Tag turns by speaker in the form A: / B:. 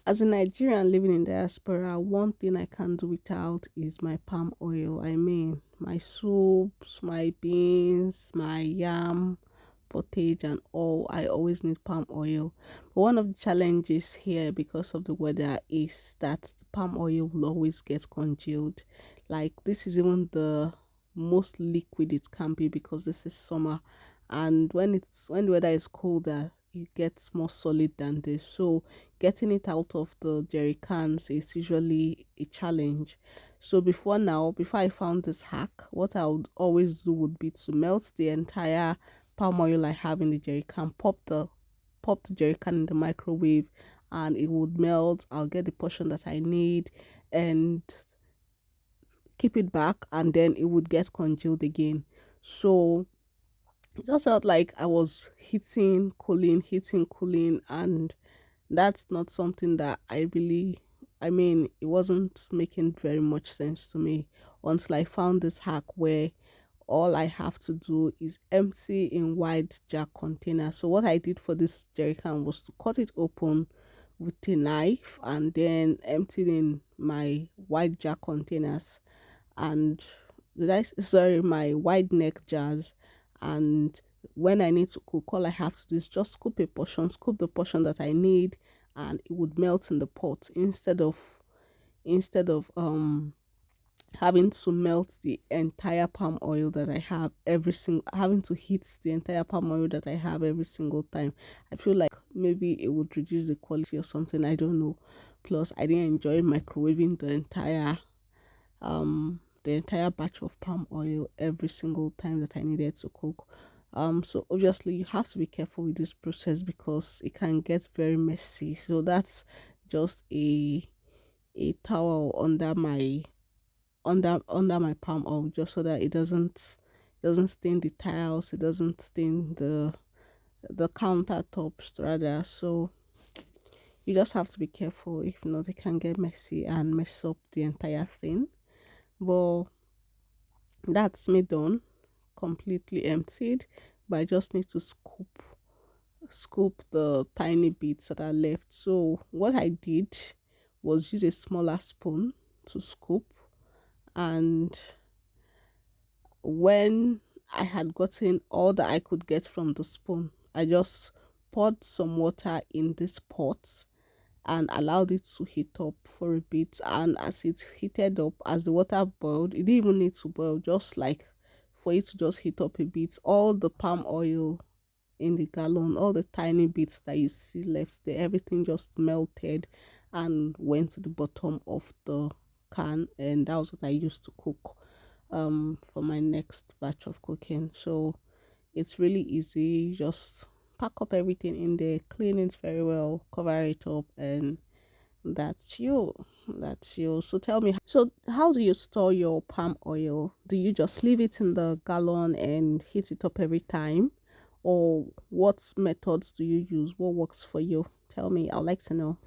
A: As a Nigerian living in diaspora, one thing I can't do without is my palm oil. I mean, my soups, my beans, my yam, pottage, and all. I always need palm oil. But one of the challenges here because of the weather is that the palm oil will always get congealed. Like, this is even the most liquid it can be because this is summer, and when the weather is colder, it gets more solid than this. So getting it out of the jerry cans is usually a challenge. So before I found this hack, what I would always do would be to melt the entire palm oil I have in the jerry can, pop the jerry can in the microwave, and it would melt. I'll get the portion that I need and keep it back, and then it would get congealed again. So it just felt like I was hitting, cooling, and that's not something that I mean, it wasn't making very much sense to me until I found this hack where all I have to do is empty in wide jar container. So what I did for this jerry can was to cut it open with a knife and then empty it in my wide jar containers, and sorry, my wide neck jars. And when I need to cook, all I have to do is just scoop the portion that I need, and it would melt in the pot instead of having to melt the entire palm oil that I have every single having to heat the entire palm oil that I have every single time. I feel like maybe it would reduce the quality or something. I don't know. Plus, I didn't enjoy microwaving the entire batch of palm oil every single time that I needed to cook. So obviously you have to be careful with this process because it can get very messy. So that's just a towel under my palm oil, just so that it doesn't stain the tiles, it doesn't stain the countertops rather. So you just have to be careful, if not it can get messy and mess up the entire thing. But that's me done, completely emptied. But I just need to scoop the tiny bits that are left. So what I did was use a smaller spoon to scoop, and when I had gotten all that I could get from the spoon, I just poured some water in this pot and allowed it to heat up for a bit. And as it heated up, as the water boiled, it didn't even need to boil, just like for it to just heat up a bit, all the palm oil in the gallon, all the tiny bits that you see left there, everything just melted and went to the bottom of the can. And that was what I used to cook for my next batch of cooking. So it's really easy. Just pack up everything in there, clean it very well, cover it up, and that's you. That's you. So tell me, so how do you store your palm oil? Do you just leave it in the gallon and heat it up every time? Or what methods do you use? What works for you? Tell me, I'd like to know.